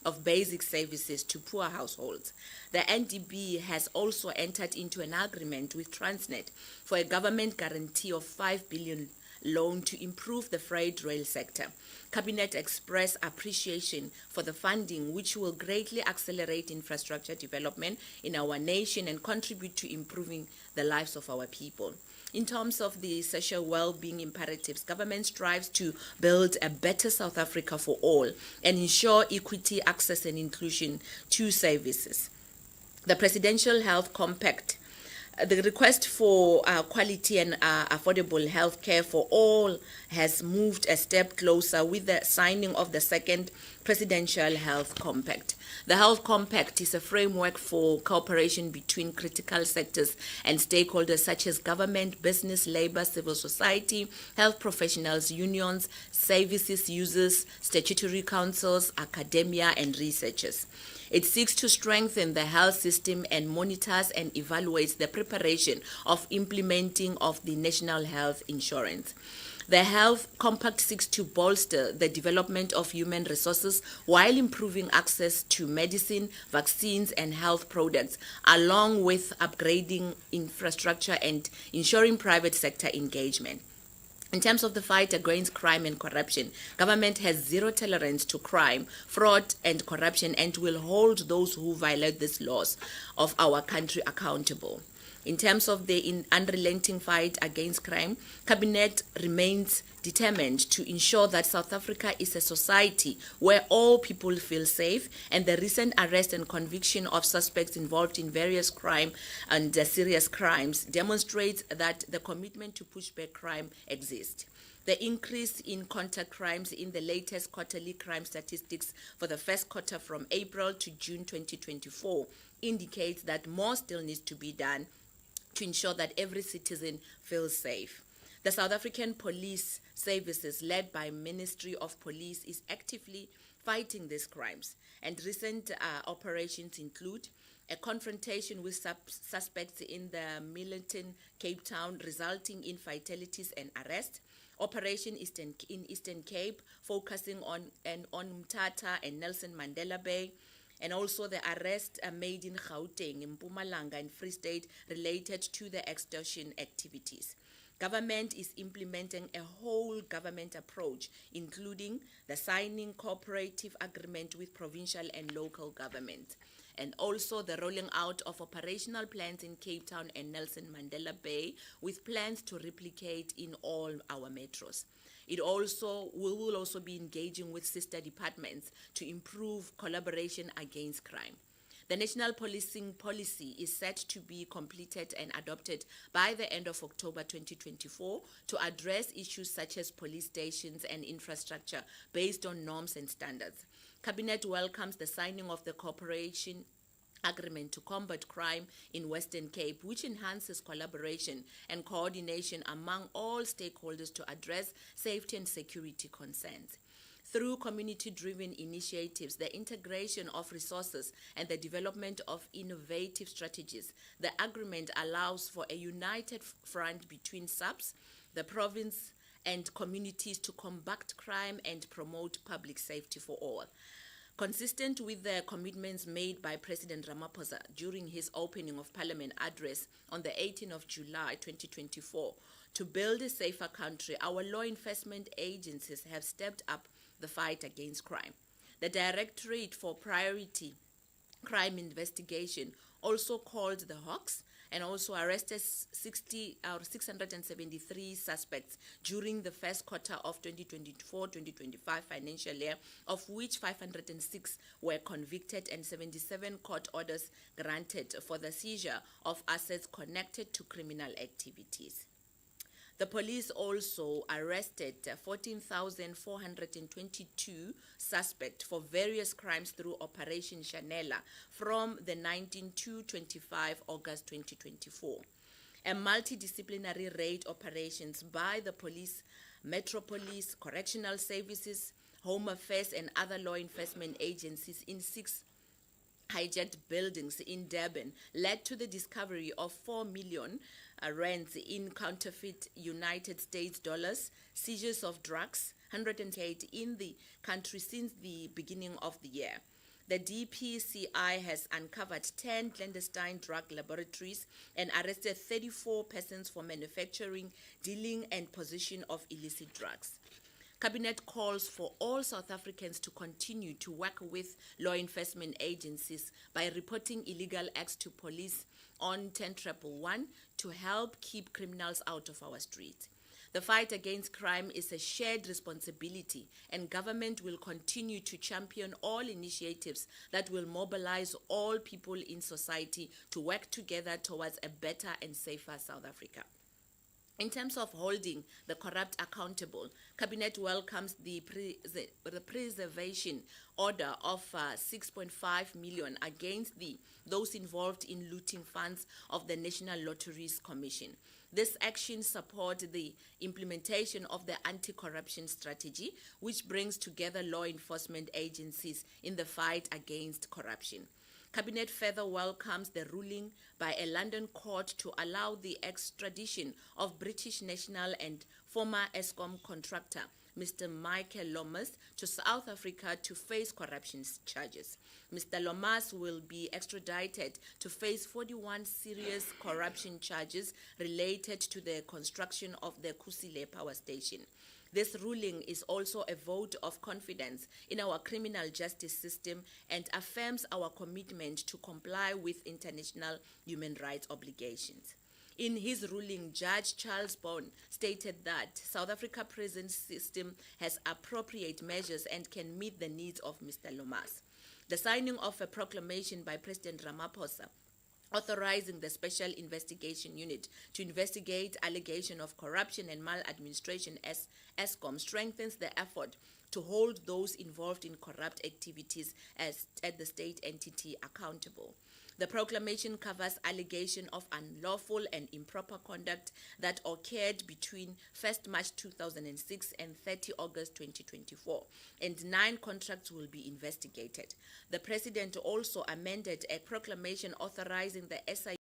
of basic services to poor households. The NDB has also entered into an agreement with Transnet for a government guarantee of 5 billion loan to improve the freight rail sector. Cabinet expressed appreciation for the funding, which will greatly accelerate infrastructure development in our nation and contribute to improving the lives of our people. In terms of the social well-being imperatives, government strives to build a better South Africa for all and ensure equity, access and inclusion to services. The Presidential Health Compact, the request for quality and affordable health care for all has moved a step closer with the signing of the second Presidential Health Compact. The Health Compact is a framework for cooperation between critical sectors and stakeholders such as government, business, labor, civil society, health professionals, unions, services users, statutory councils, academia, and researchers. It seeks to strengthen the health system and monitors and evaluates the preparation of implementing of the National Health Insurance. The Health Compact seeks to bolster the development of human resources while improving access to medicine, vaccines, and health products, along with upgrading infrastructure and ensuring private sector engagement. In terms of the fight against crime and corruption, government has zero tolerance to crime, fraud, and corruption and will hold those who violate these laws of our country accountable. In terms of the unrelenting fight against crime, Cabinet remains determined to ensure that South Africa is a society where all people feel safe, and the recent arrest and conviction of suspects involved in various crime and serious crimes demonstrates that the commitment to push back crime exists. The increase in contact crimes in the latest quarterly crime statistics for the first quarter from April to June 2024 indicates that more still needs to be done to ensure that every citizen feels safe. The South African Police Services, led by Ministry of Police, is actively fighting these crimes, and recent operations include a confrontation with suspects in the Milnerton, Cape Town, resulting in fatalities and arrest. Operation in Eastern Cape, focusing on Mthatha and Nelson Mandela Bay, and also the arrest made in Gauteng, in Mpumalanga and Free State related to the extortion activities. Government is implementing a whole government approach, including the signing cooperative agreement with provincial and local governments, and also the rolling out of operational plans in Cape Town and Nelson Mandela Bay, with plans to replicate in all our metros. We will also be engaging with sister departments to improve collaboration against crime. The national policing policy is set to be completed and adopted by the end of October 2024 to address issues such as police stations and infrastructure based on norms and standards. Cabinet welcomes the signing of the cooperation agreement to combat crime in Western Cape, which enhances collaboration and coordination among all stakeholders to address safety and security concerns. Through community-driven initiatives, the integration of resources, and the development of innovative strategies, the agreement allows for a united front between SAPS, the province, and communities to combat crime and promote public safety for all. Consistent with the commitments made by President Ramokgopa during his opening of Parliament address on the 18th of July 2024, to build a safer country, our law enforcement agencies have stepped up the fight against crime. The Directorate for Priority Crime Investigation, also called the Hawks, and also arrested 673 suspects during the first quarter of 2024-2025 financial year, of which 506 were convicted and 77 court orders granted for the seizure of assets connected to criminal activities. The police also arrested 14,422 suspects for various crimes through Operation Chanela from the 19 to 25 August 2024. A multidisciplinary raid operations by the police, Metro Police, Correctional Services, Home Affairs and other law enforcement agencies in 6 hijacked buildings in Durban led to the discovery of 4 million rands in counterfeit United States dollars, seizures of drugs, 108 in the country since the beginning of the year. The DPCI has uncovered 10 clandestine drug laboratories and arrested 34 persons for manufacturing, dealing, and possession of illicit drugs. Cabinet calls for all South Africans to continue to work with law enforcement agencies by reporting illegal acts to police on 10111 to help keep criminals out of our streets. The fight against crime is a shared responsibility, and government will continue to champion all initiatives that will mobilize all people in society to work together towards a better and safer South Africa. In terms of holding the corrupt accountable, Cabinet welcomes the preservation order of 6.5 million against those involved in looting funds of the National Lotteries Commission. This action supports the implementation of the anti-corruption strategy, which brings together law enforcement agencies in the fight against corruption. Cabinet further welcomes the ruling by a London court to allow the extradition of British national and former Eskom contractor, Mr. Michael Lomas, to South Africa to face corruption charges. Mr. Lomas will be extradited to face 41 serious corruption charges related to the construction of the Kusile power station. This ruling is also a vote of confidence in our criminal justice system and affirms our commitment to comply with international human rights obligations. In his ruling, Judge Charles Bond stated that South Africa's prison system has appropriate measures and can meet the needs of Mr. Lomas. The signing of a proclamation by President Ramokgopa authorizing the Special Investigation Unit to investigate allegations of corruption and maladministration as Eskom strengthens the effort to hold those involved in corrupt activities at the state entity accountable. The proclamation covers allegations of unlawful and improper conduct that occurred between 1st March 2006 and 30 August 2024, and 9 contracts will be investigated. The President also amended a proclamation authorizing the SI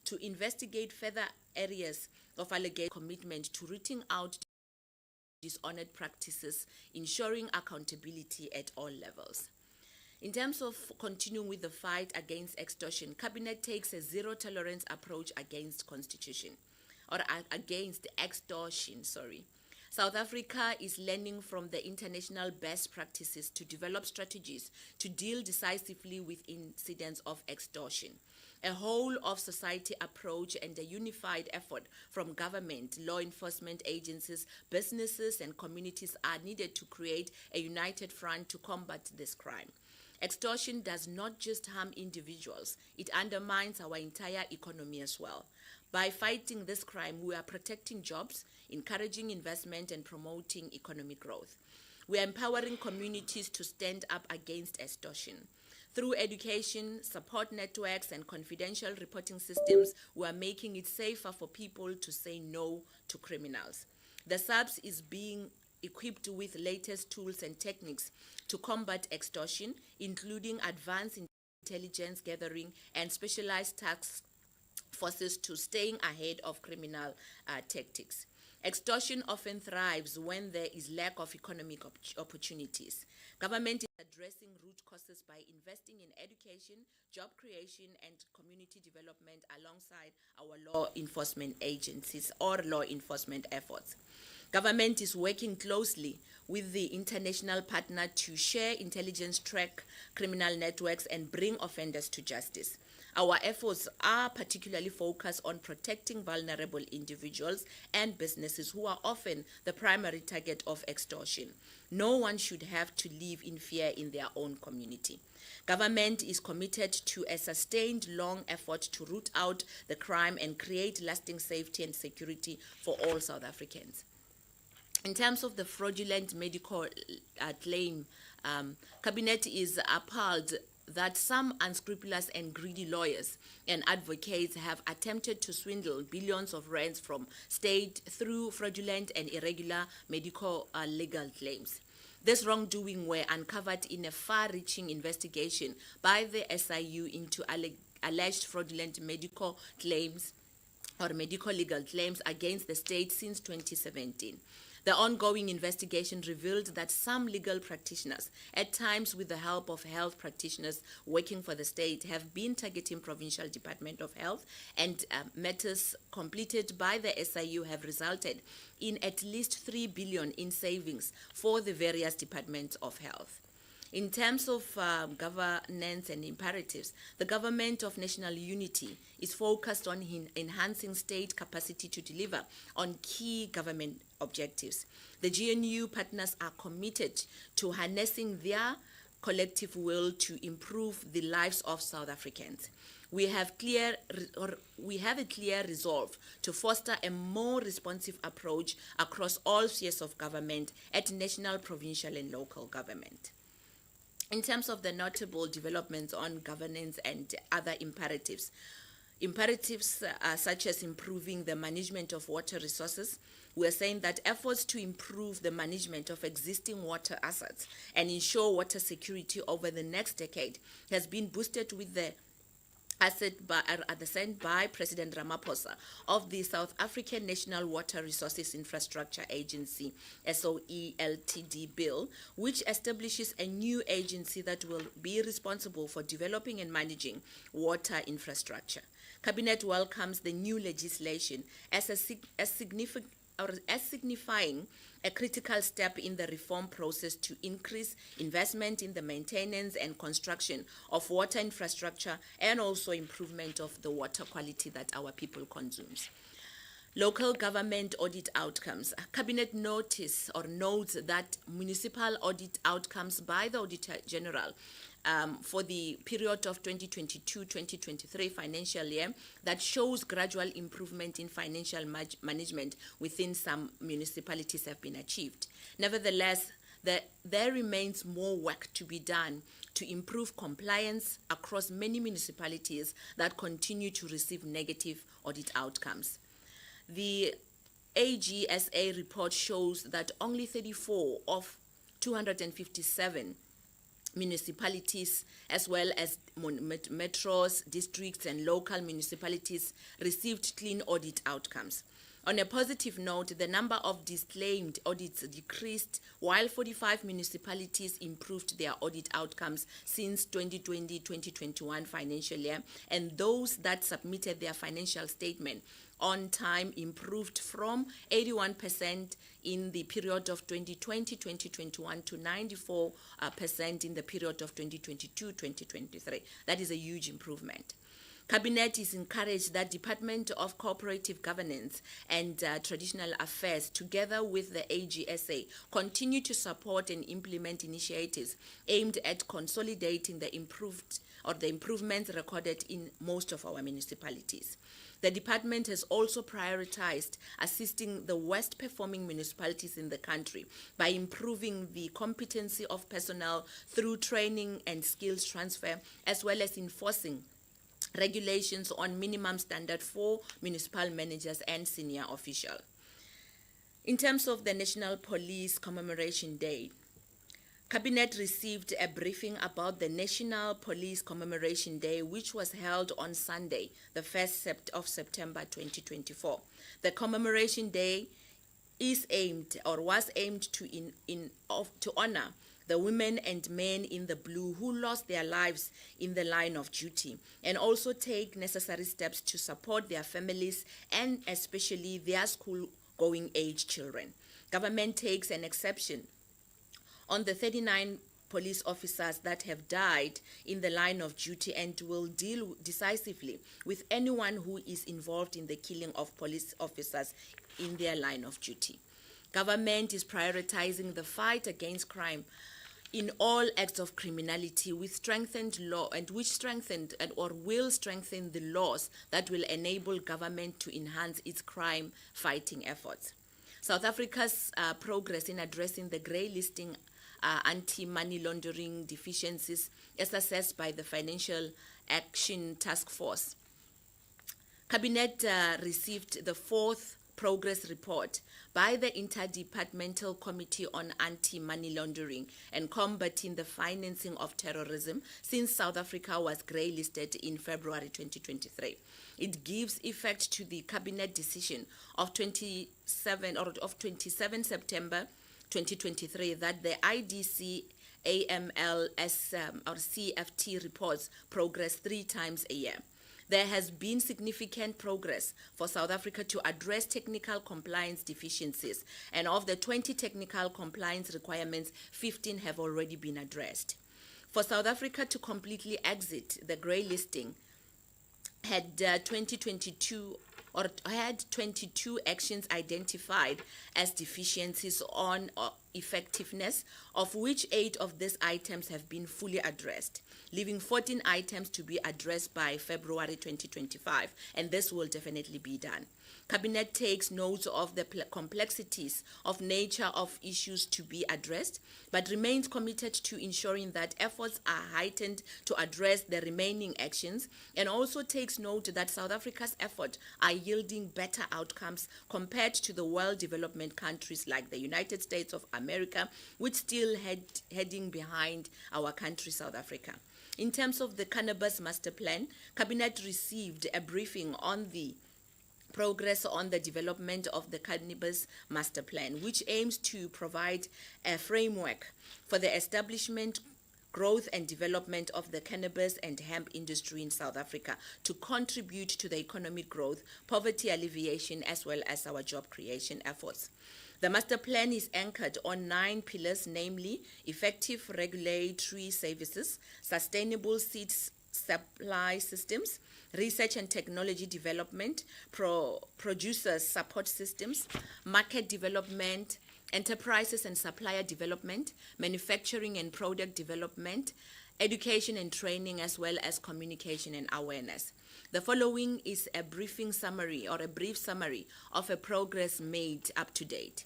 to investigate further areas of alleged commitment to rooting out dishonored practices, ensuring accountability at all levels. In terms of continuing with the fight against extortion, Cabinet takes a zero-tolerance approach against extortion. South Africa is learning from the international best practices to develop strategies to deal decisively with incidents of extortion. A whole-of-society approach and a unified effort from government, law enforcement agencies, businesses, and communities are needed to create a united front to combat this crime. Extortion does not just harm individuals, it undermines our entire economy as well. By fighting this crime, we are protecting jobs, encouraging investment, and promoting economic growth. We are empowering communities to stand up against extortion. Through education, support networks, and confidential reporting systems, we are making it safer for people to say no to criminals. The SAPS is being equipped with latest tools and techniques to combat extortion, including advanced intelligence gathering and specialized task forces to staying ahead of criminal tactics. Extortion often thrives when there is lack of economic opportunities. Government is addressing root causes by investing in education, job creation, and community development alongside our law enforcement agencies or law enforcement efforts. Government is working closely with the international partner to share intelligence, track criminal networks, and bring offenders to justice. Our efforts are particularly focused on protecting vulnerable individuals and businesses who are often the primary target of extortion. No one should have to live in fear in their own community. Government is committed to a sustained long effort to root out the crime and create lasting safety and security for all South Africans. In terms of the fraudulent medical claim, Cabinet is appalled that some unscrupulous and greedy lawyers and advocates have attempted to swindle billions of rands from state through fraudulent and irregular medical legal claims. This wrongdoing were uncovered in a far-reaching investigation by the SIU into alleged fraudulent medical claims or medical legal claims against the state since 2017. The ongoing investigation revealed that some legal practitioners, at times with the help of health practitioners working for the state, have been targeting Provincial Department of Health, and matters completed by the SIU have resulted in at least 3 billion in savings for the various departments of health. In terms of governance and imperatives, the Government of National Unity is focused on enhancing state capacity to deliver on key government objectives. The GNU partners are committed to harnessing their collective will to improve the lives of South Africans. We have a clear resolve to foster a more responsive approach across all spheres of government at national, provincial, and local government. In terms of the notable developments on governance and other imperatives such as improving the management of water resources, we are saying that efforts to improve the management of existing water assets and ensure water security over the next decade has been boosted with the sent by President Ramokgopa of the South African National Water Resources Infrastructure Agency, SOE Ltd bill, which establishes a new agency that will be responsible for developing and managing water infrastructure. Cabinet welcomes the new legislation as signifying a critical step in the reform process to increase investment in the maintenance and construction of water infrastructure and also improvement of the water quality that our people consumes. Local government audit outcomes. Cabinet notes that municipal audit outcomes by the Auditor General for the period of 2022-2023 financial year that shows gradual improvement in financial management within some municipalities have been achieved. Nevertheless, there remains more work to be done to improve compliance across many municipalities that continue to receive negative audit outcomes. The AGSA report shows that only 34 of 257 municipalities, as well as metros, districts, and local municipalities, received clean audit outcomes. On a positive note, the number of disclaimed audits decreased, while 45 municipalities improved their audit outcomes since 2020-2021 financial year, and those that submitted their financial statement on time improved from 81% in the period of 2020-2021 to 94% in the period of 2022-2023. That is a huge improvement. Cabinet is encouraged that Department of Cooperative Governance and Traditional Affairs, together with the AGSA, continue to support and implement initiatives aimed at consolidating the improvements recorded in most of our municipalities. The department has also prioritized assisting the worst performing municipalities in the country by improving the competency of personnel through training and skills transfer, as well as enforcing regulations on minimum standard for municipal managers and senior officials. In terms of the National Police Commemoration Day, Cabinet received a briefing about the National Police Commemoration Day, which was held on Sunday, the 1st of September 2024. The Commemoration Day was aimed to honor the women and men in the blue who lost their lives in the line of duty, and also take necessary steps to support their families and especially their school-going age children. Government takes an exception on the 39 police officers that have died in the line of duty and will deal decisively with anyone who is involved in the killing of police officers in their line of duty. Government is prioritizing the fight against crime in all acts of criminality with strengthened law, and which strengthened or will strengthen the laws that will enable government to enhance its crime fighting efforts. South Africa's progress in addressing the grey listing anti-money laundering deficiencies as assessed by the Financial Action Task Force. Cabinet received the fourth progress report by the Interdepartmental Committee on Anti-Money Laundering and Combating the Financing of Terrorism since South Africa was grey-listed in February 2023. It gives effect to the Cabinet decision of 27 September 2023 that the IDC AMLS or CFT reports progress 3 times a year. There has been significant progress for South Africa to address technical compliance deficiencies, and of the 20 technical compliance requirements, 15 have already been addressed. For South Africa to completely exit the grey listing, had 22 actions identified as deficiencies on effectiveness, of which 8 of these items have been fully addressed, leaving 14 items to be addressed by February 2025, and this will definitely be done. Cabinet takes note of the complexities of nature of issues to be addressed, but remains committed to ensuring that efforts are heightened to address the remaining actions, and also takes note that South Africa's efforts are yielding better outcomes compared to the well-developed countries like the United States of America, which still heading behind our country, South Africa. In terms of the Cannabis Master Plan, Cabinet received a briefing on the progress on the development of the Cannabis Master Plan, which aims to provide a framework for the establishment, growth and development of the cannabis and hemp industry in South Africa to contribute to the economic growth, poverty alleviation, as well as our job creation efforts. The master plan is anchored on 9 pillars, namely effective regulatory services, sustainable seeds supply systems, research and technology development, producers support systems, market development, enterprises and supplier development, manufacturing and product development, education and training, as well as communication and awareness. The following is a brief summary of a progress made up to date.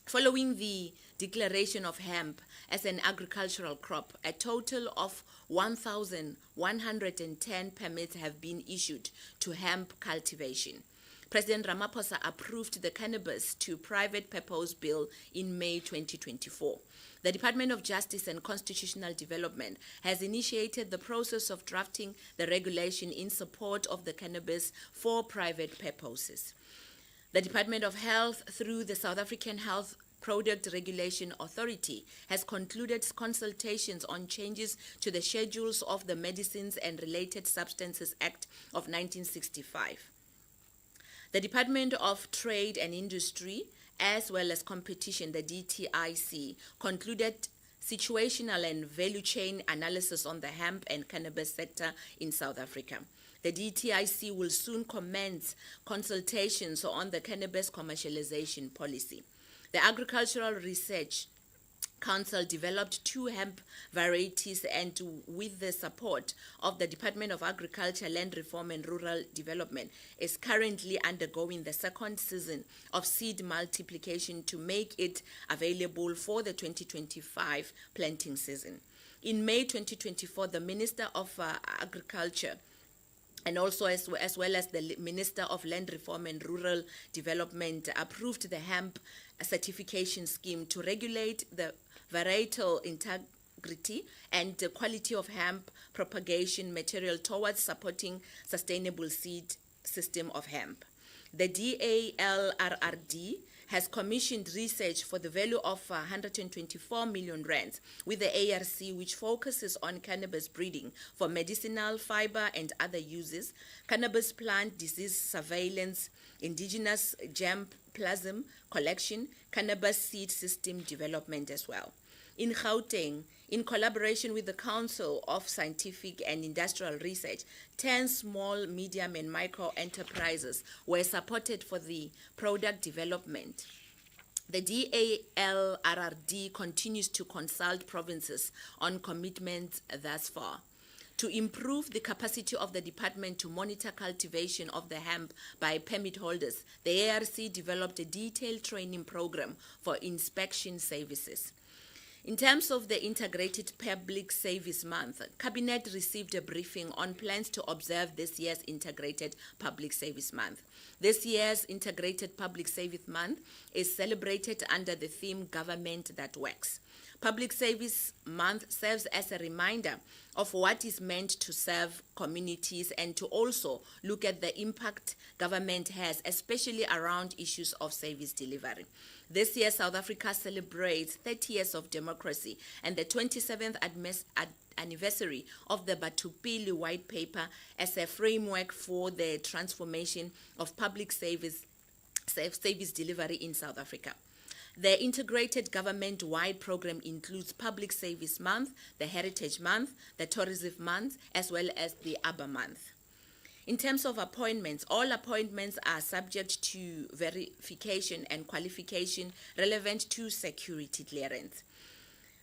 Following the declaration of hemp as an agricultural crop, a total of 1,110 permits have been issued to hemp cultivation. President Ramokgopa approved the Cannabis to Private Purpose Bill in May 2024. The Department of Justice and Constitutional Development has initiated the process of drafting the regulation in support of the cannabis for private purposes. The Department of Health, through the South African Health Product Regulation Authority, has concluded consultations on changes to the schedules of the Medicines and Related Substances Act of 1965. The Department of Trade and Industry, as well as Competition, the DTIC, concluded situational and value chain analysis on the hemp and cannabis sector in South Africa. The DTIC will soon commence consultations on the cannabis commercialization policy. The Agricultural Research Council developed 2 hemp varieties, and with the support of the Department of Agriculture, Land Reform and Rural Development, is currently undergoing the 2nd season of seed multiplication to make it available for the 2025 planting season. In May 2024, the Minister of Agriculture and also as well as the Minister of Land Reform and Rural Development approved the hemp certification scheme to regulate the varietal integrity and the quality of hemp propagation material towards supporting sustainable seed system of hemp. The DALRRD has commissioned research for the value of 124 million rands with the ARC, which focuses on cannabis breeding for medicinal, fiber, and other uses, cannabis plant disease surveillance, indigenous germplasm collection, cannabis seed system development as well. In Gauteng, in collaboration with the Council of Scientific and Industrial Research, 10 small, medium, and micro enterprises were supported for the product development. The DALRRD continues to consult provinces on commitments thus far. To improve the capacity of the department to monitor cultivation of the hemp by permit holders, the ARC developed a detailed training program for inspection services. In terms of the Integrated Public Service Month, Cabinet received a briefing on plans to observe this year's Integrated Public Service Month. This year's Integrated Public Service Month is celebrated under the theme Government That Works. Public Service Month serves as a reminder of what is meant to serve communities and to also look at the impact government has, especially around issues of service delivery. This year, South Africa celebrates 30 years of democracy and the 27th anniversary of the Batupili White Paper as a framework for the transformation of public service delivery in South Africa. The integrated government-wide program includes Public Service Month, the Heritage Month, the Tourism Month, as well as the Arbor Month. In terms of appointments, all appointments are subject to verification and qualification relevant to security clearance.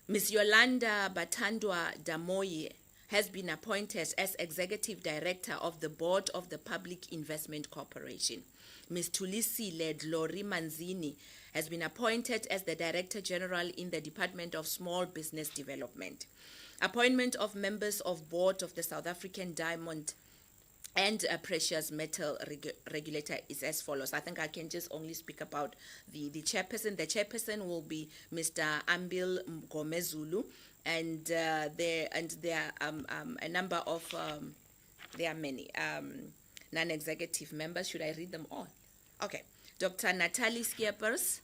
Ms. Yolanda Batandwa Damoye has been appointed as Executive Director of the Board of the Public Investment Corporation. Ms. Tulisile Dlori Manzini has been appointed as the Director General in the Department of Small Business Development. Appointment of members of Board of the South African Diamond and Precious Metal Regulator is as follows. I think I can just only speak about the chairperson. The chairperson will be Mr. Ambil Mgomezulu, and there are a number of there are many non-executive members. Should I read them all? Okay. Dr. Natalie Skiepers,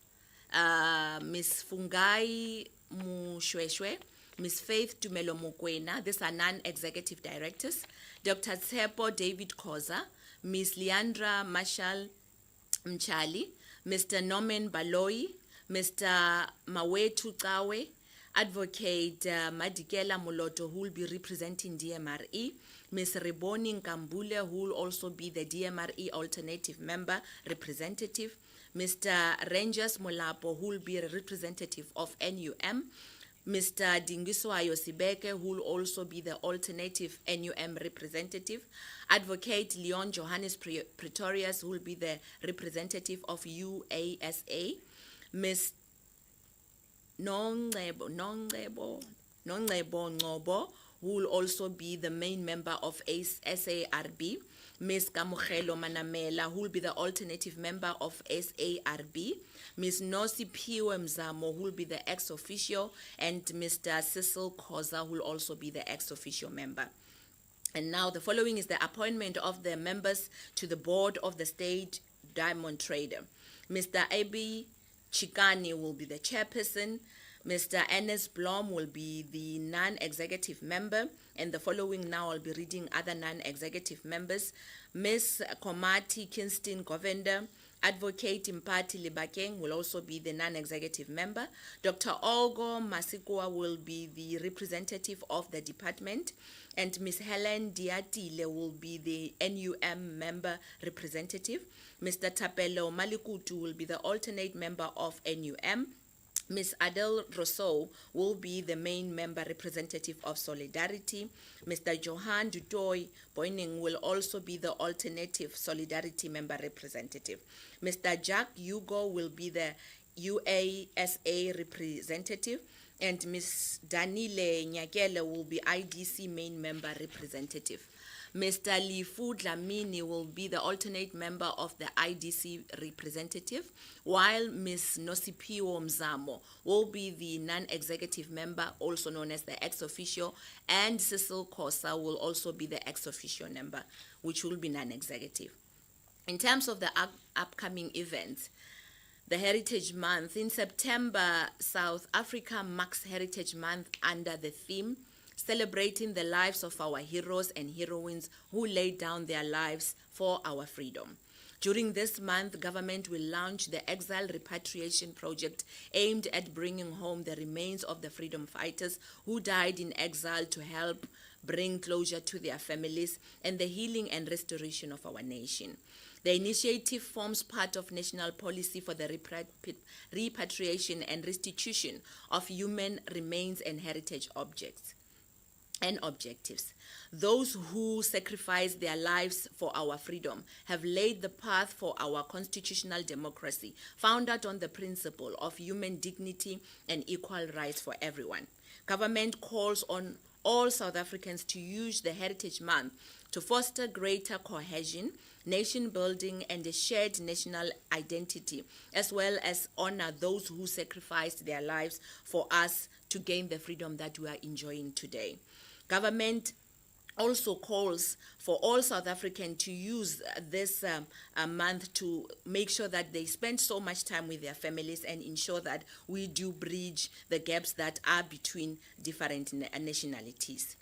Ms. Fungai Mushweshwe, Ms. Faith Tumelo Mokwena, these are non-executive directors. Dr. Tsepo David Koza, Ms. Leandra Marshall Mchali, Mr. Norman Baloi, Mr. Mawetu Kawe, Advocate Madikela Moloto, who will be representing DMRE, Ms. Reboni Nkambule, who will also be the DMRE alternative member representative, Mr. Rangers Molapo, who will be a representative of NUM, Mr. Dingiswa Yosibeke, who will also be the alternative NUM representative, Advocate Leon Johannes Pretorius, who will be the representative of UASA, Ms. Nongebo Ngobo, who will also be the main member of SARB, Ms. Kamukhelo Manamela, who will be the alternative member of SARB, Ms. Nosi Piwe Mzamo, who will be the ex-officio, and Mr. Cecil Koza, who will also be the ex-officio member. And now the following is the appointment of the members to the board of the State Diamond Trader. Mr. Abi Chikani will be the chairperson. Mr. Ernest Blom will be the non-executive member, and the following now I'll be reading other non-executive members. Ms. Komati Kinston Govender, Advocate Mpati Libakeng will also be the non-executive member. Dr. Olgo Masikwa will be the representative of the department, and Ms. Helen Diatile will be the NUM member representative. Mr. Tapelo Malikutu will be the alternate member of NUM. Ms. Adele Rousseau will be the main member representative of Solidarity. Mr. Johan Dutoy Boyning will also be the alternative Solidarity member representative. Mr. Jack Hugo will be the UASA representative, and Ms. Danile Nyakele will be IDC main member representative. Mr. Lifu Dlamini will be the alternate member of the IDC representative, while Ms. Nosipiwo Mzamo will be the non-executive member, also known as the ex-officio, and Cecil Kosa will also be the ex-officio member, which will be non-executive. In terms of the upcoming events, the Heritage Month. In September, South Africa marks Heritage Month under the theme celebrating the lives of our heroes and heroines who laid down their lives for our freedom. During this month, government will launch the Exile Repatriation Project aimed at bringing home the remains of the freedom fighters who died in exile to help bring closure to their families and the healing and restoration of our nation. The initiative forms part of national policy for the repatriation and restitution of human remains and heritage objects. and objectives. Those who sacrificed their lives for our freedom have laid the path for our constitutional democracy, founded on the principle of human dignity and equal rights for everyone. Government calls on all South Africans to use the Heritage Month to foster greater cohesion, nation building, and a shared national identity, as well as honor those who sacrificed their lives for us to gain the freedom that we are enjoying today. Government also calls for all South Africans to use this month to make sure that they spend so much time with their families and ensure that we do bridge the gaps that are between different nationalities.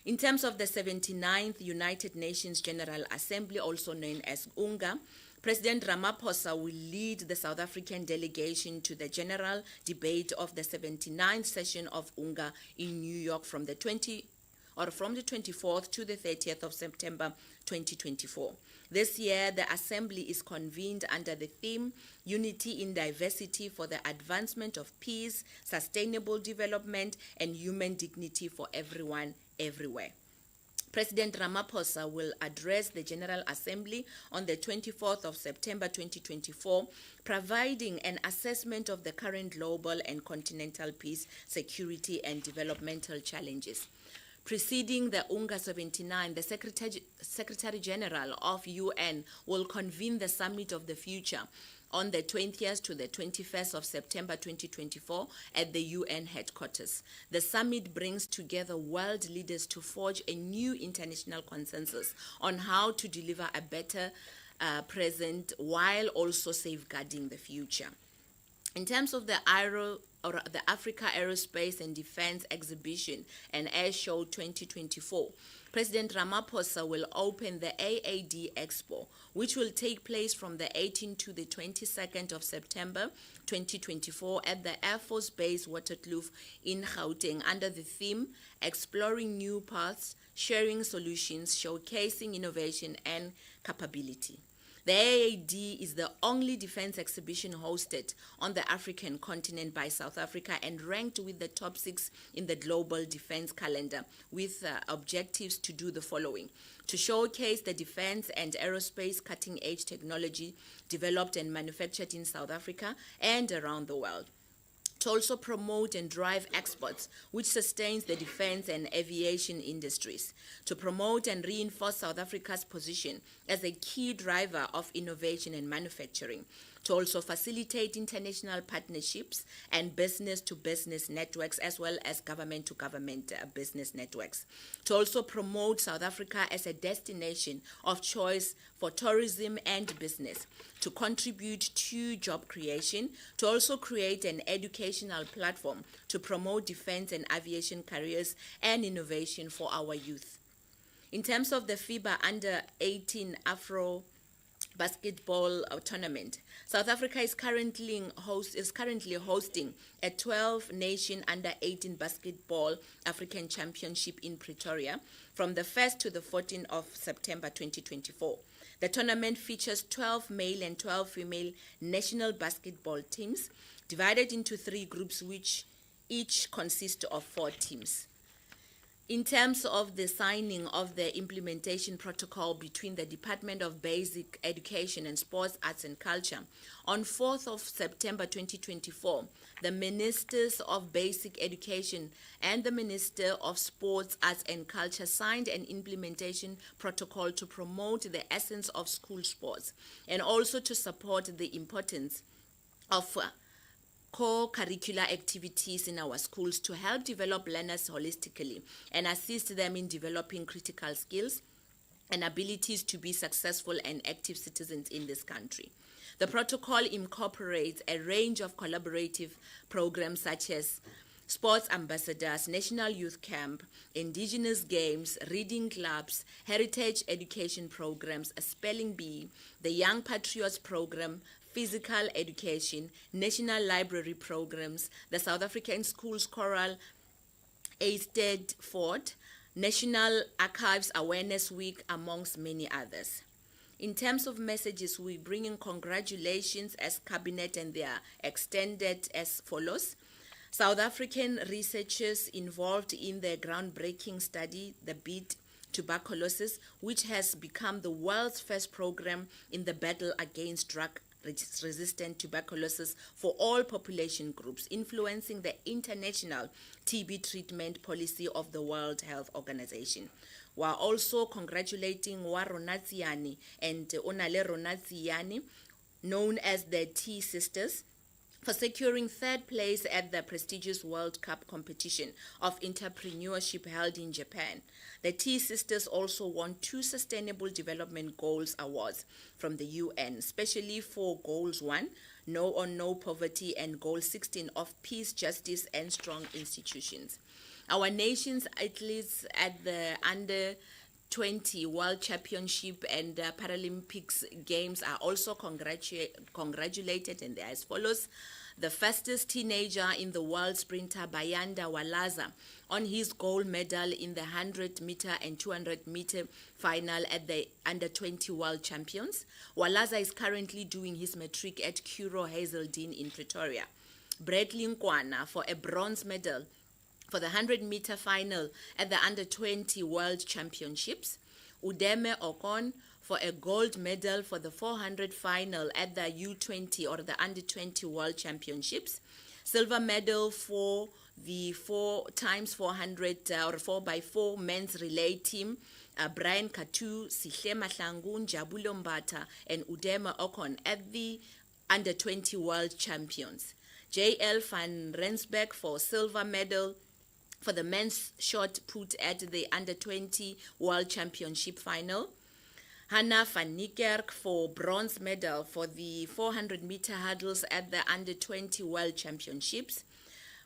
In terms of the 79th United Nations General Assembly, also known as UNGA, President Ramokgopa will lead the South African delegation to the general debate of the 79th session of UNGA in New York from the 24th to the 30th of September 2024. This year, the Assembly is convened under the theme Unity in Diversity for the Advancement of Peace, Sustainable Development, and Human Dignity for Everyone, Everywhere. President Ramokgopa will address the General Assembly on the 24th of September 2024, providing an assessment of the current global and continental peace, security, and developmental challenges. Preceding the UNGA 79, the Secretary General of UN will convene the Summit of the Future on the 20th to the 21st of September 2024 at the UN headquarters. The summit brings together world leaders to forge a new international consensus on how to deliver a better present while also safeguarding the future. In terms of the Africa Aerospace and Defense Exhibition and Air Show 2024, President Ramokgopa will open the AAD Expo, which will take place from the 18th to the 22nd of September 2024 at the Air Force Base Waterkloof in Gauteng under the theme Exploring New Paths, Sharing Solutions, Showcasing Innovation and Capability. The AAD is the only defense exhibition hosted on the African continent by South Africa and ranked with the top 6 in the global defense calendar, with objectives to do the following: to showcase the defense and aerospace cutting-edge technology developed and manufactured in South Africa and around the world; to also promote and drive exports, which sustains the defense and aviation industries; to promote and reinforce South Africa's position as a key driver of innovation and manufacturing; to also facilitate international partnerships and business-to-business networks, as well as government-to-government business networks; to also promote South Africa as a destination of choice for tourism and business; to contribute to job creation; to also create an educational platform to promote defense and aviation careers and innovation for our youth. In terms of the FIBA Under-18 Afro basketball tournament, South Africa is currently hosting a 12-nation Under-18 basketball African Championship in Pretoria from the 1st to the 14th of September 2024. The tournament features 12 male and 12 female national basketball teams divided into 3 groups, which each consist of 4 teams. In terms of the signing of the implementation protocol between the Department of Basic Education and Sports, Arts and Culture, on 4th of September 2024, the Ministers of Basic Education and the Minister of Sports, Arts and Culture signed an implementation protocol to promote the essence of school sports and also to support the importance of co-curricular activities in our schools to help develop learners holistically and assist them in developing critical skills and abilities to be successful and active citizens in this country. The protocol incorporates a range of collaborative programs such as sports ambassadors, National Youth Camp, Indigenous Games, reading clubs, heritage education programs, a spelling bee, the Young Patriots program, physical education, national library programs, the South African Schools Choral Aidstead Fort, National Archives Awareness Week, amongst many others. In terms of messages, we bring in congratulations as Cabinet, and they are extended as follows. South African researchers involved in the groundbreaking study, the Beat Tuberculosis, which has become the world's first program in the battle against drug-resistant tuberculosis for all population groups, influencing the international TB treatment policy of the World Health Organization. We're also congratulating Waronatsiani and Onale Ronatsiani, known as the T Sisters, for securing third place at the prestigious World Cup competition of entrepreneurship held in Japan. The T Sisters also won 2 Sustainable Development Goals awards from the UN, especially for Goals 1, No on No Poverty, and Goal 16 of Peace, Justice, and Strong Institutions. Our nation's athletes at the Under 20 World Championship and Paralympics Games are also congratulated, and they are as follows. The fastest teenager in the world, sprinter Bayanda Walaza, on his gold medal in the 100-meter and 200-meter final at the Under 20 World Champions. Walaza is currently doing his matric at Curro Hazeldean in Pretoria. Bradley Nkwana for a bronze medal for the 100-meter final at the Under 20 World Championships. Udeme Okon for a gold medal for the 400 final at the U20 or the Under 20 World Championships. Silver medal for the 4x400 or 4x4 men's relay team. Brian Katu, Sihle Mahlangu, Jabulo Mbata, and Udeme Okon at the Under 20 World Champions. J.L. van Rensburg for silver medal for the men's shot put at the Under 20 World Championship final. Hannah van Niekerk for bronze medal for the 400-meter hurdles at the Under 20 World Championships.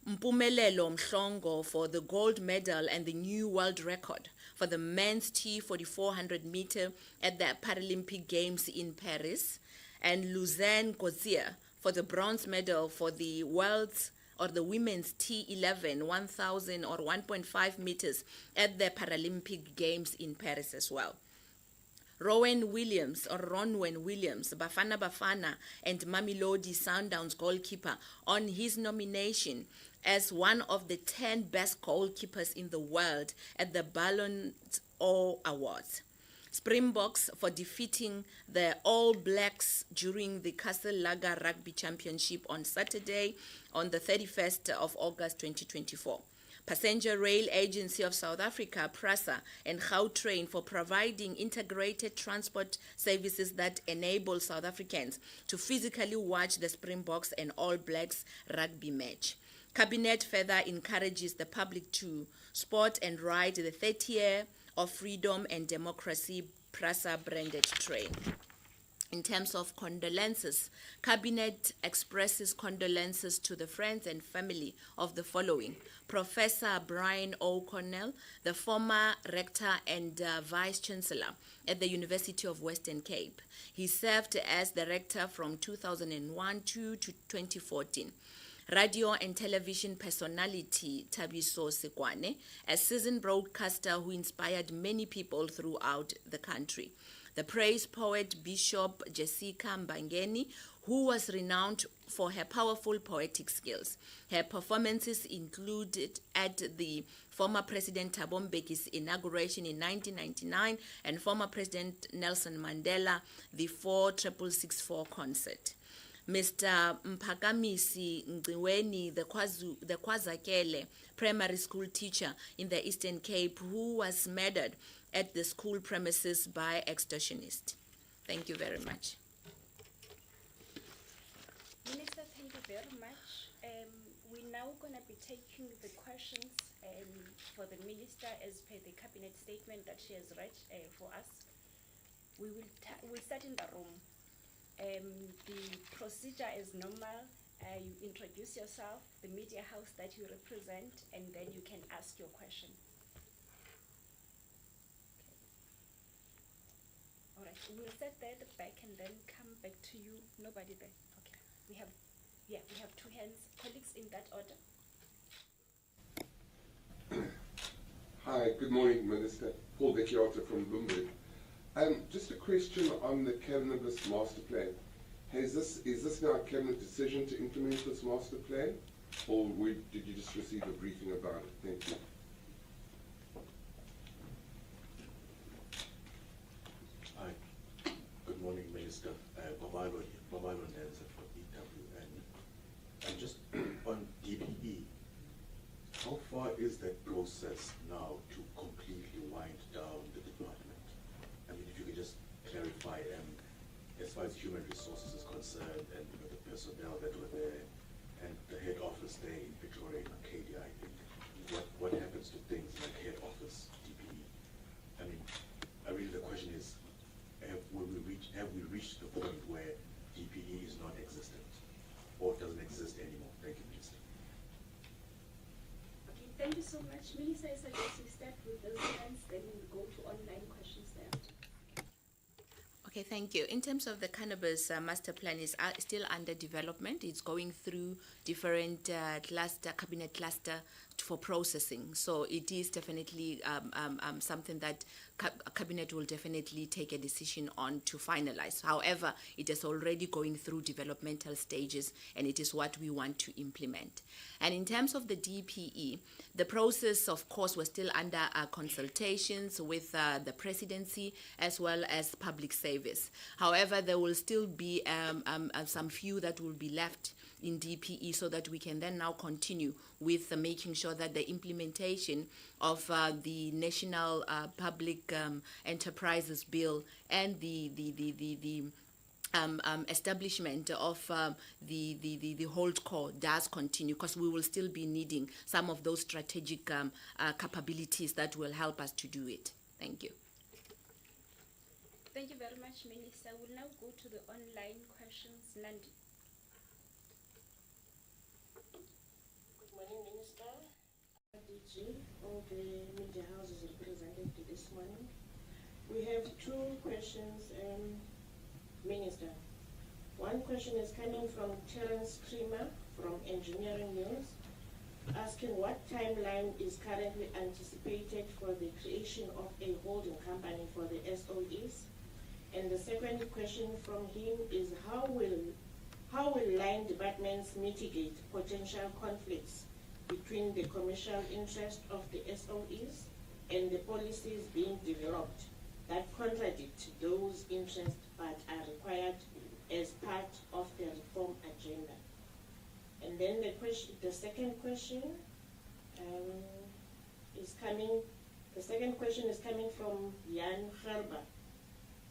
Mpumelelo Mhlongo for the gold medal and the new world record for the men's T4400 meter at the Paralympic Games in Paris. And Luzanne Gozier for the bronze medal for the world's or the women's T11 1000 or 1.5 meters at the Paralympic Games in Paris as well. Ronwen Williams, Bafana Bafana, and Mamelodi Sundowns goalkeeper on his nomination as one of the 10 best goalkeepers in the world at the Ballon d'Or Awards. Springboks for defeating the All Blacks during the Castle Lager Rugby Championship on Saturday on the 31st of August 2024. Passenger Rail Agency of South Africa, PRASA, and Gautrain for providing integrated transport services that enable South Africans to physically watch the Springboks and All Blacks rugby match. Cabinet further encourages the public to sport and ride the 30th year of freedom and democracy PRASA branded train. In terms of condolences, Cabinet expresses condolences to the friends and family of the following: Professor Brian O'Connell, the former rector and vice chancellor at the University of Western Cape. He served as the rector from 2001 to 2014. Radio and television personality Thabiso Sekwane, a seasoned broadcaster who inspired many people throughout the country. The praise poet Bishop Jessica Mbangeni, who was renowned for her powerful poetic skills. Her performances included at the former President Thabo Mbeki's inauguration in 1999 and former President Nelson Mandela, the 4664 concert. Mr. Mpakamisi Ngciweni, the Kwazakele primary school teacher in the Eastern Cape, who was murdered at the school premises by extortionists. Thank you very much. Minister, thank you very much. We're now going to be taking the questions for the minister as per the cabinet statement that she has read for us. We'll start in the room. The procedure is normal. You introduce yourself, the media house that you represent, and then you can ask your question. Okay. All right, we'll start there at the back and then come back to you. Nobody there. Okay. We have 2 hands. Colleagues, in that order. Hi, good morning, Minister. Paul Becchiota from Bloomberg. Just a question on the cannabis master plan. Is this now a cabinet decision to implement this master plan, Or did you just receive a briefing about it? Thank you. Hi. Good morning, Minister. Babalo Ndenza from EWN. And just on DPE, how far is that process now to completely wind down the department? I mean, if you could just clarify, as far as human resources is concerned, and the personnel that were there, and the head office there in Victoria, in Arcadia, I think, what happens to things like head office, DPE? I mean, really the question is, have we reached the point where DPE is not existent, or doesn't exist anymore? Thank you, Minister. Okay, thank you so much. Minister, I suggest we start with those hands, then we'll go to online questions thereafter. Okay, thank you. In terms of the cannabis master plan, is still under development. It's going through different cabinet cluster for processing. So it is definitely something that cabinet will definitely take a decision on to finalize. However, it is already going through developmental stages, and it is what we want to implement. And in terms of the DPE, the process, of course, was still under consultations with the presidency as well as public service. However, there will still be some few that will be left in DPE, so that we can then now continue with making sure that the implementation of the National Public Enterprises Bill and the establishment of the holdco does continue, because we will still be needing some of those strategic capabilities that will help us to do it. Thank you. Thank you very much, Minister. We'll now go to the online questions. Nandi. Good morning, Minister. DG, all the media houses represented this morning. We have two questions, Minister. One question is coming from Terence Creamer from Engineering News, asking what timeline is currently anticipated for the creation of a holding company for the SOEs. And the second question from him is how will line departments mitigate potential conflicts between the commercial interest of the SOEs and the policies being developed that contradict those interests but are required as part of the reform agenda? And then the second question is coming. The second question is coming from Jan Gerber,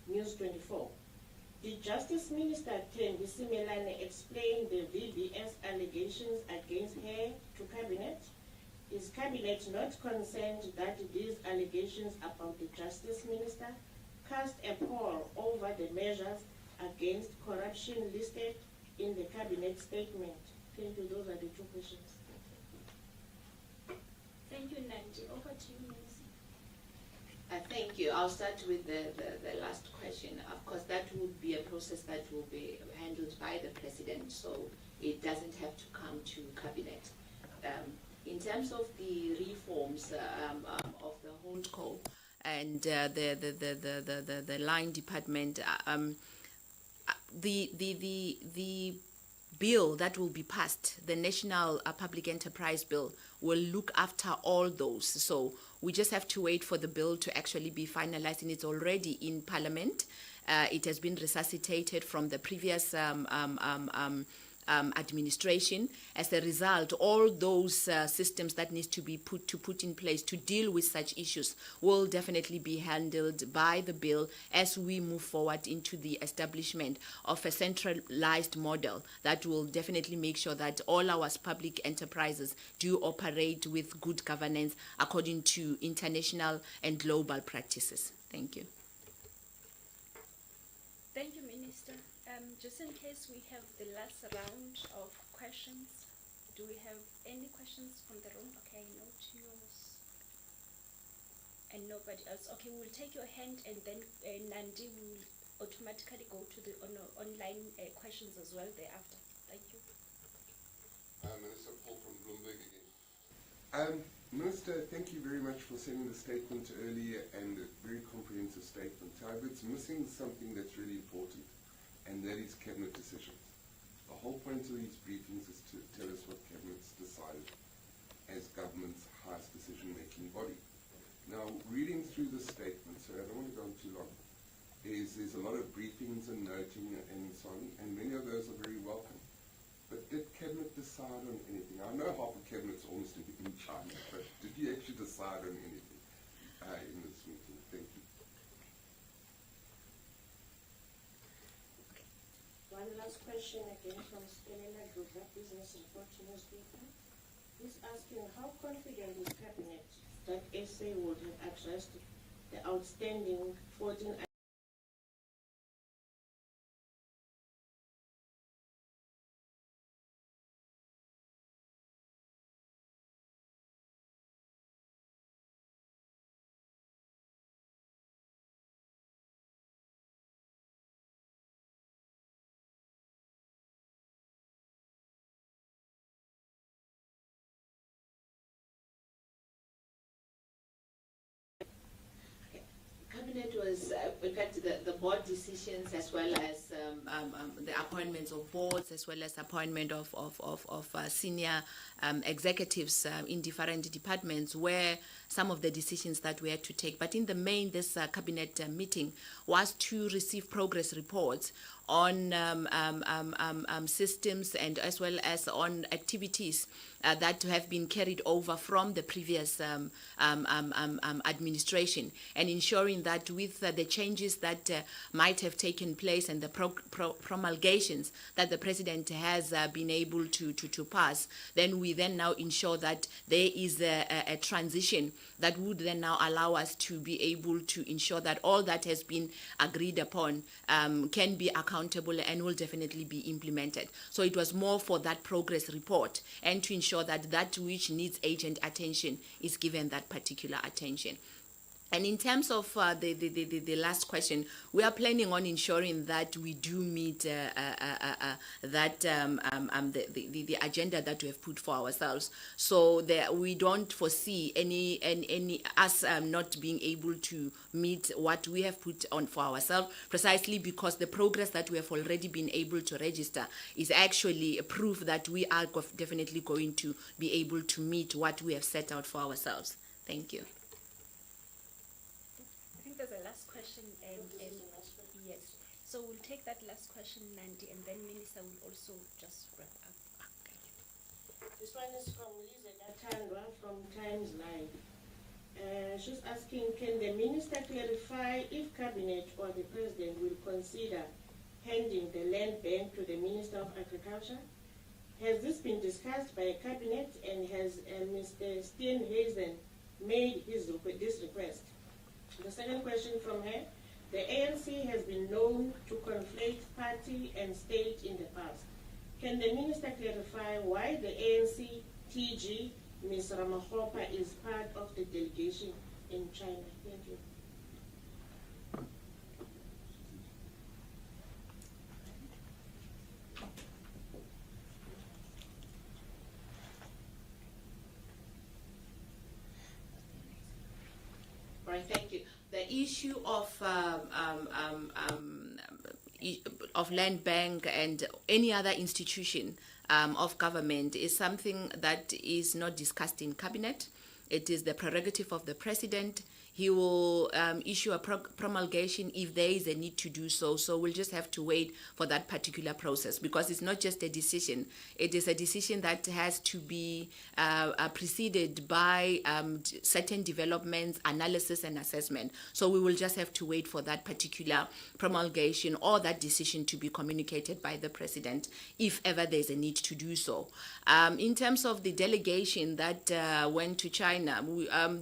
News 24. Did Justice Minister Thembi Simelane explain the VBS allegations against her to Cabinet? Is Cabinet not concerned that these allegations about the Justice Minister cast a pall over the measures against corruption listed in the Cabinet statement? Thank you. Those are the two questions. Thank you, Nandi. Over to you, Minister. Thank you. I'll start with the last question. Of course, that would be a process that will be handled by the President, so it doesn't have to come to Cabinet. In terms of the reforms of the holdco and the line department, the bill that will be passed, the National Public Enterprise Bill, will look after all those. So we just have to wait for the bill to actually be finalized, and it's already in Parliament. It has been resuscitated from the previous administration. As a result, all those systems that need to be put in place to deal with such issues will definitely be handled by the bill as we move forward into the establishment of a centralized model that will definitely make sure that all our public enterprises do operate with good governance according to international and global practices. Thank you. Thank you, Minister. Just in case we have the last round of questions, do we have any questions from the room? Okay, no to yours. And nobody else. Okay, we'll take your hand, and then Nandi will automatically go to the online questions as well thereafter. Thank you. Minister Paul from Bloomberg again. Minister, thank you very much for sending the statement earlier, and a very comprehensive statement. However, it's missing something that's really important, and that is cabinet decisions. The whole point of these briefings is to tell us what Cabinet's decided as government's highest decision-making body. Now, reading through the statement, so I don't want to go on too long, there's a lot of briefings and noting and so on, and many of those are very welcome. But did Cabinet decide on anything? I know half of Cabinet's almost in China, but did you actually decide on anything in this meeting? Thank you. One last question again from Stella Gruba, Business Report newspaper. He's asking, how confident is Cabinet that SA would have addressed the outstanding 14 Cabinet was, in fact, the board decisions as well as the appointments of boards as well as appointment of senior executives in different departments were some of the decisions that we had to take. But in the main, this cabinet meeting was to receive progress reports on systems and as well as on activities that have been carried over from the previous administration, and ensuring that with the changes that might have taken place and the promulgations that the president has been able to pass, then we then now ensure that there is a transition that would then now allow us to be able to ensure that all that has been agreed upon can be accountable and will definitely be implemented. So it was more for that progress report and to ensure that that which needs urgent attention is given that particular attention. And in terms of the last question, we are planning on ensuring that we do meet the agenda that we have put for ourselves. So we don't foresee any us not being able to meet what we have put on for ourselves, precisely because the progress that we have already been able to register is actually a proof that we are definitely going to be able to meet what we have set out for ourselves. Thank you. There's a last question, yes. So we'll take that last question, Nandi, and then Minister will also just wrap up. This one is from Lisa Gatandwa from Times Live. She's asking, can the minister clarify if Cabinet or the President will consider handing the land bank to the Minister of Agriculture? Has this been discussed by Cabinet, and has Mr. Steenhuisen made this request? The second question from her, the ANC has been known to conflate party and state in the past. Can the minister clarify why the ANC TG, Ms. Ramokgopa, is part of the delegation in China? Thank you. Right, thank you. The issue of land bank and any other institution of government is something that is not discussed in cabinet. It is the prerogative of the president. He will issue a promulgation if there is a need to do so. So we'll just have to wait for that particular process, because it's not just a decision. It is a decision that has to be preceded by certain developments, analysis, and assessment. So we will just have to wait for that particular promulgation or that decision to be communicated by the president, if ever there's a need to do so. In terms of the delegation that went to China,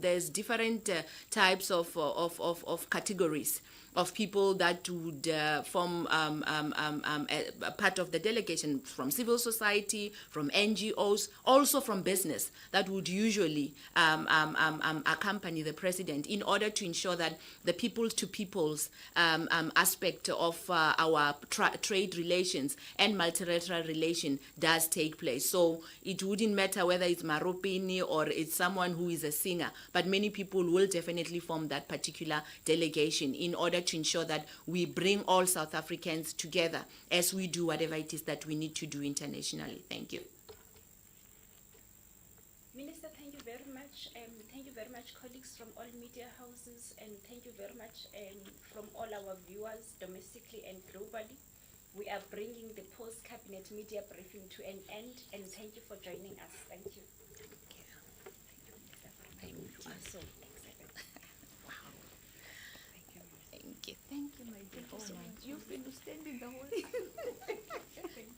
there's different types of categories of people that would form a part of the delegation, from civil society, from NGOs, also from business, that would usually accompany the president in order to ensure that the people-to-peoples aspect of our trade relations and multilateral relation does take place. So it wouldn't matter whether it's Maropane or it's someone who is a singer, but many people will definitely form that particular delegation in order to ensure that we bring all South Africans together as we do whatever it is that we need to do internationally. Thank you. Minister, thank you very much. Thank you very much, colleagues from all media houses, and thank you very much from all our viewers domestically and globally. We are bringing the post-cabinet media briefing to an end, and thank you for joining us. Thank you. Thank you. You are so excellent. Wow. Thank you. Thank you, my dear. Oh my, you've been standing the whole time.